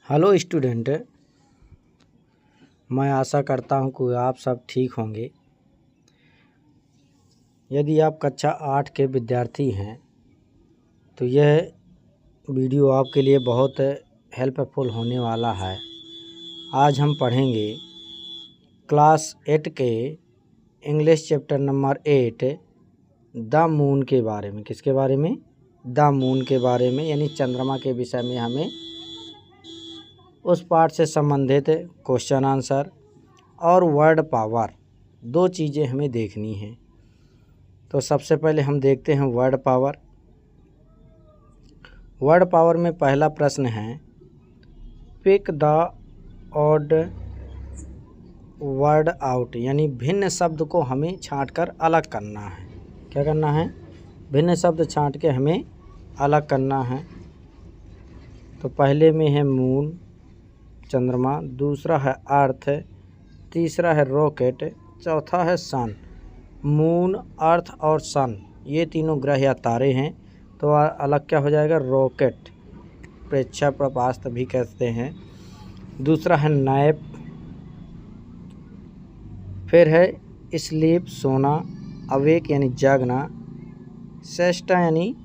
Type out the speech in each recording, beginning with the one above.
Hello student, मैं आशा करता हूँ कि आप सब ठीक होंगे। यदि आप कक्षा 8 के विद्यार्थी हैं तो यह वीडियो आपके लिए बहुत हेल्पफुल होने वाला है। आज हम पढ़ेंगे क्लास 8 के English chapter number 8 the moon के बारे में। किसके बारे में? द मून के बारे में, यानी चंद्रमा के विषय में हमें उस पाठ से संबंधित क्वेश्चन आंसर और वर्ड पावर, दो चीज़ें हमें देखनी हैं। तो सबसे पहले हम देखते हैं वर्ड पावर। वर्ड पावर में पहला प्रश्न है, pick the odd word out, यानी भिन्न शब्द को हमें छांटकर अलग करना है। क्या करना है? भिन्न शब्द छांट के हमें अलग करना है। तो पहले में है मून, चंद्रमा, दूसरा है अर्थ, तीसरा है रॉकेट, चौथा है सन। मून, अर्थ और सन, ये तीनों ग्रह या तारे हैं। तो अलग क्या हो जाएगा? रॉकेट, प्रेक्षा प्रपास्त भी कहते हैं। दूसरा है नैप, फिर है स्लीप, सोना, अवेक यानी जागना, सेस्टा यानी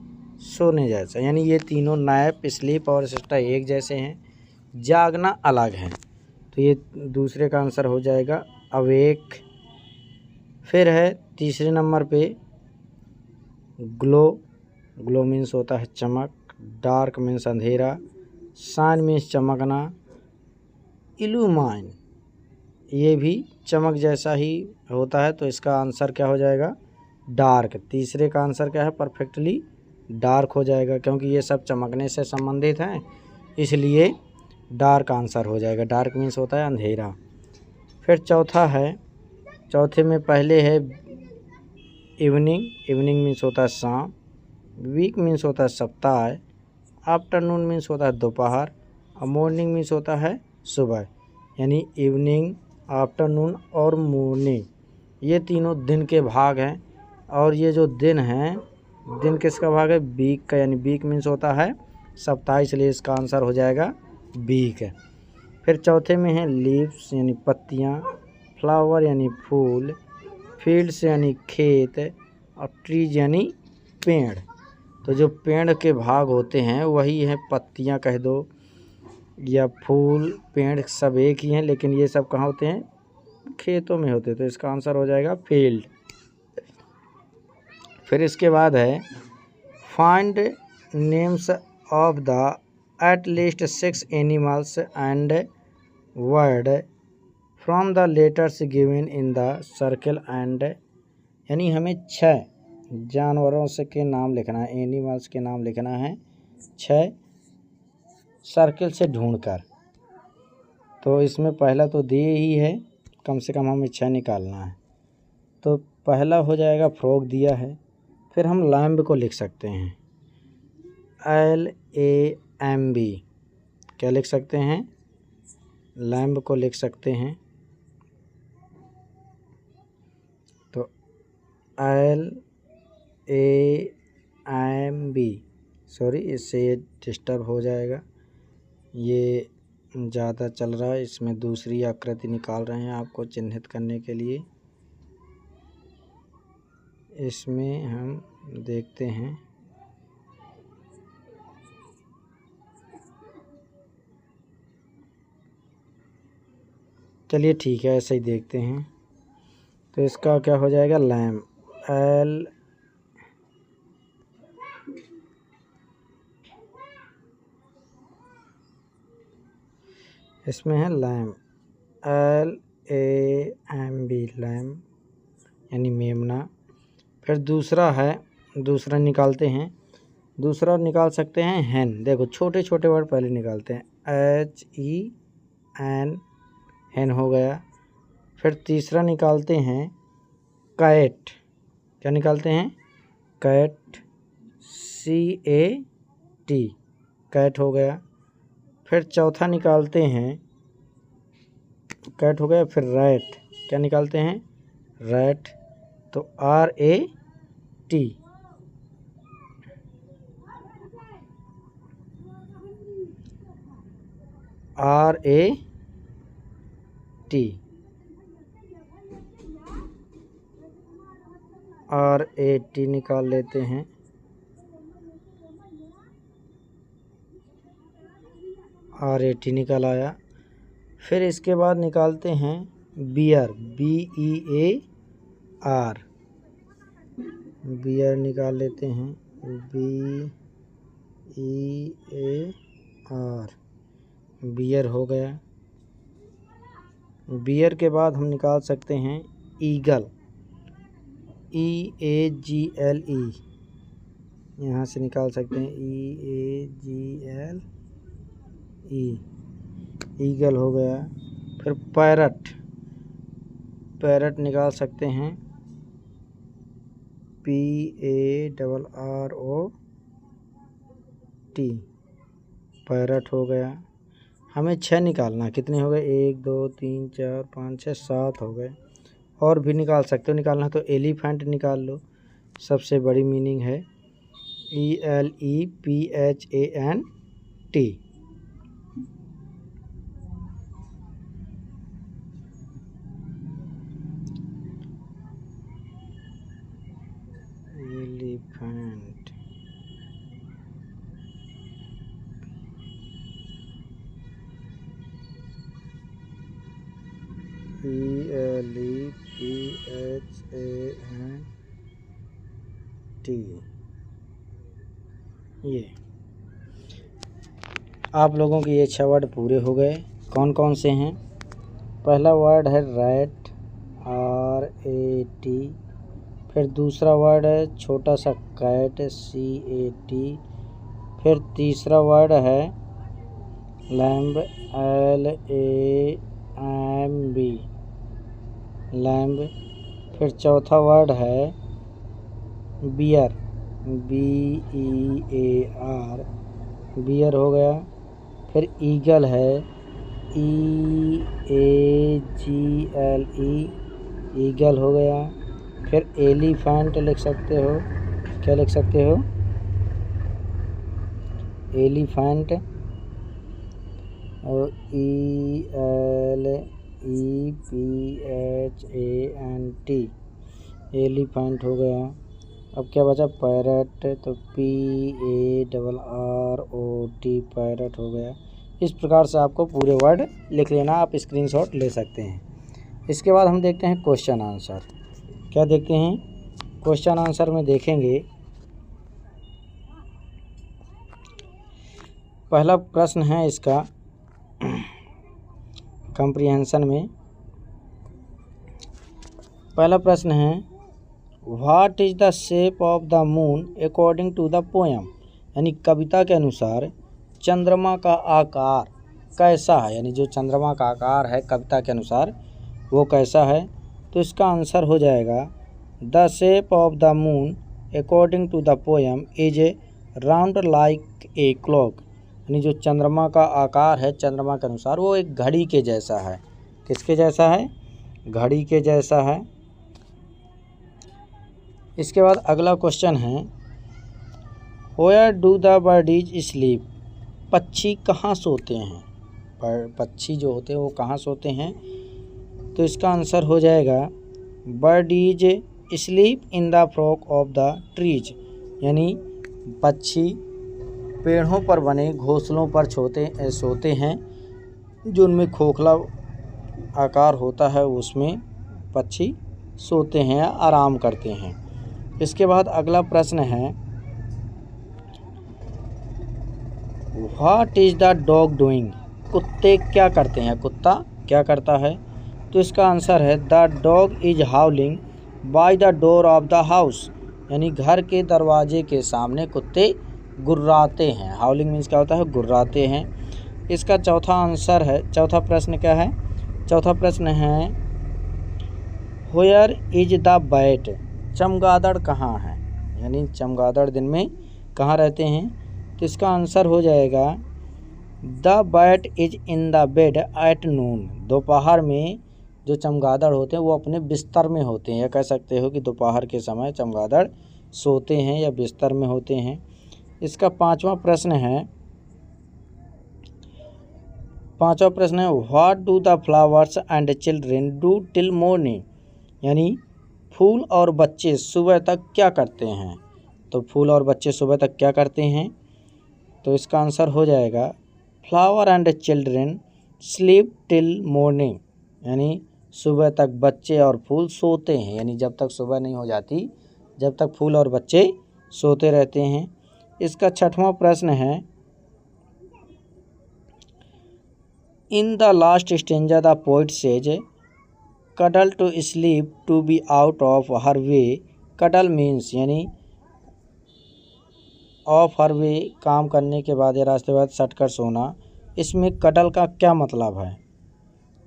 सोने जैसा। यानी ये तीनों, नैप, स्लीप और सेस्टा एक जैसे हैं, जागना अलग है। तो ये दूसरे का आंसर हो जाएगा अवेक। फिर है तीसरे नंबर पे ग्लो। ग्लो मीन्स होता है चमक, डार्क मीन्स अंधेरा, शाइन मीन्स चमकना, इल्यूमाइन ये भी चमक जैसा ही होता है। तो इसका आंसर क्या हो जाएगा? डार्क। तीसरे का आंसर क्या है? परफेक्टली डार्क हो जाएगा, क्योंकि ये सब चमकने से संबंधित हैं, इसलिए डार्क आंसर हो जाएगा। डार्क मीन्स होता है अंधेरा। फिर चौथा है, चौथे में पहले है इवनिंग। इवनिंग मीन्स होता है शाम, वीक मीन्स होता है सप्ताह, आफ्टरनून मीन्स होता है दोपहर, और मॉर्निंग मीन्स होता है सुबह। यानी इवनिंग, आफ्टरनून और मॉर्निंग ये तीनों दिन के भाग हैं। और ये जो दिन हैं, दिन किसका भाग है? वीक का। यानी वीक मीन्स होता है सप्ताह, इसलिए इसका आंसर हो जाएगा वीक। फिर चौथे में है लीव्स यानी पत्तियाँ, फ्लावर यानी फूल, फील्ड्स यानी खेत, और ट्रीज यानी पेड़। तो जो पेड़ के भाग होते हैं वही है पत्तियाँ कह दो या फूल, पेड़ सब एक ही हैं, लेकिन ये सब कहाँ होते हैं? खेतों में होते हैं। तो इसका आंसर हो जाएगा फील्ड। फिर इसके बाद है find names of the at least 6 animals and word from the letters given in the circle and, यानी हमें 6 जानवरों से के नाम लिखना है, एनिमल्स के नाम लिखना है 6 सर्कल से ढूंढकर। तो इसमें पहला तो दिए ही है, कम से कम हमें 6 निकालना है। तो पहला हो जाएगा फ्रॉग, दिया है। फिर हम लैम्ब को लिख सकते हैं, LAMB। क्या लिख सकते हैं? लैम्ब को लिख सकते हैं। तो LAMB, सॉरी इससे ये डिस्टर्ब हो जाएगा, ये ज़्यादा चल रहा है। इसमें दूसरी आकृति निकाल रहे हैं आपको चिन्हित करने के लिए। इसमें हम देखते हैं, चलिए ठीक है ऐसे ही देखते हैं। तो इसका क्या हो जाएगा? लैम्ब, L इसमें है लैम्ब, LAMB, लैम्ब यानी मेमना। फिर दूसरा है, दूसरा निकालते हैं। दूसरा निकाल सकते हैं हैन। देखो छोटे छोटे वर्ड पहले निकालते हैं, HEN, हैन हो गया। फिर तीसरा निकालते हैं कैट। क्या निकालते हैं? कैट, CAT, कैट हो गया। फिर चौथा निकालते हैं, कैट हो गया। फिर रैट, क्या निकालते हैं? रैट, तो RAT। RAT निकाल लेते हैं। RAT निकल आया। फिर इसके बाद निकालते हैं बियर, BEAR, बियर निकाल लेते हैं, BEAR, बियर हो गया। बियर के बाद हम निकाल सकते हैं ईगल, EAGLE, यहाँ से निकाल सकते हैं EAGLE, ईगल हो गया। फिर पैरट, पैरट निकाल सकते हैं, PARROT, पैरट हो गया। हमें 6 निकालना, कितने हो गए, 1 2 3 4 5 6 7 हो गए। और भी निकाल सकते हो, निकालना तो एलिफेंट निकाल लो, सबसे बड़ी मीनिंग है, ELEPHANT। Elephant, ELEPHANT। ये आप लोगों के ये 6 वर्ड पूरे हो गए। कौन कौन से हैं? पहला वर्ड है रैट, RAT। फिर दूसरा वर्ड है छोटा सा कैट, CAT। फिर तीसरा वर्ड है लैम्ब, LAMB, लैम्ब। फिर चौथा वर्ड है बियर, BEAR, बियर हो गया। फिर ईगल है, EAGLE, ईगल हो गया। फिर एलिफेंट लिख सकते हो, क्या लिख सकते हो, एलिफेंट। और ELEPHANT, एलिफेंट हो गया। अब क्या बचा, पैरट, तो PARROT, पैरट हो गया। इस प्रकार से आपको पूरे वर्ड लिख लेना, आप स्क्रीनशॉट ले सकते हैं। इसके बाद हम देखते हैं क्वेश्चन आंसर। क्या देखते हैं? क्वेश्चन आंसर में देखेंगे, पहला प्रश्न है इसका कॉम्प्रिहेंशन में। पहला प्रश्न है, what is the shape of the moon according to the poem, यानी कविता के अनुसार चंद्रमा का आकार कैसा है, यानी जो चंद्रमा का आकार है कविता के अनुसार वो कैसा है। तो इसका आंसर हो जाएगा, the shape of the moon according to the poem is a round like a clock, यानी जो चंद्रमा का आकार है चंद्रमा के अनुसार वो एक घड़ी के जैसा है। किसके जैसा है? घड़ी के जैसा है। इसके बाद अगला क्वेश्चन है, वेयर डू द बर्डीज स्लीप, पक्षी कहाँ सोते हैं, पक्षी जो होते हैं वो कहाँ सोते हैं। तो इसका आंसर हो जाएगा, birdies sleep in the frock of the trees, यानी पक्षी पेड़ों पर बने घोंसलों पर सोते हैं, जो उनमें खोखला आकार होता है उसमें पक्षी सोते हैं, आराम करते हैं। इसके बाद अगला प्रश्न है, what is the dog doing, कुत्ते क्या करते हैं, कुत्ता क्या करता है। तो इसका आंसर है, the dog is हाउलिंग by the door of the house, यानी घर के दरवाजे के सामने कुत्ते गुर्राते हैं। हाउलिंग मीन्स क्या होता है, गुर्राते हैं। इसका चौथा आंसर है, चौथा प्रश्न क्या है, चौथा प्रश्न है, वेयर इज द बैट, चमगादड़ कहाँ है, यानी चमगादड़ दिन में कहाँ रहते हैं। तो इसका आंसर हो जाएगा, the bat is in the bed at noon, दोपहर में जो चमगादड़ होते हैं वो अपने बिस्तर में होते हैं, या कह सकते हो कि दोपहर के समय चमगादड़ सोते हैं या बिस्तर में होते हैं। इसका पांचवा प्रश्न है, 5वां प्रश्न है what do the flowers and children do till morning, यानी फूल और बच्चे सुबह तक क्या करते हैं। तो फूल और बच्चे सुबह तक क्या करते हैं, तो इसका आंसर हो जाएगा flower and children sleep till morning, यानी सुबह तक बच्चे और फूल सोते हैं, यानी जब तक सुबह नहीं हो जाती जब तक फूल और बच्चे सोते रहते हैं। इसका 6वां प्रश्न है in the last stanza the poet says cuddle to sleep to be out of her way. Cuddle means यानी ऑफ हर वे काम करने के बाद या रास्ते बाद सट कर सोना। इसमें कडल का क्या मतलब है,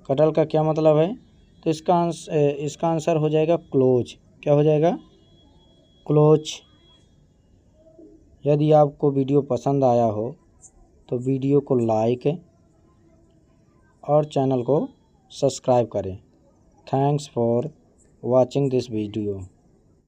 कडल का क्या मतलब है, तो इसका आंसर हो जाएगा क्लोज। क्या हो जाएगा, क्लोज। यदि आपको वीडियो पसंद आया हो तो वीडियो को लाइक और चैनल को सब्सक्राइब करें। Thanks for watching this video.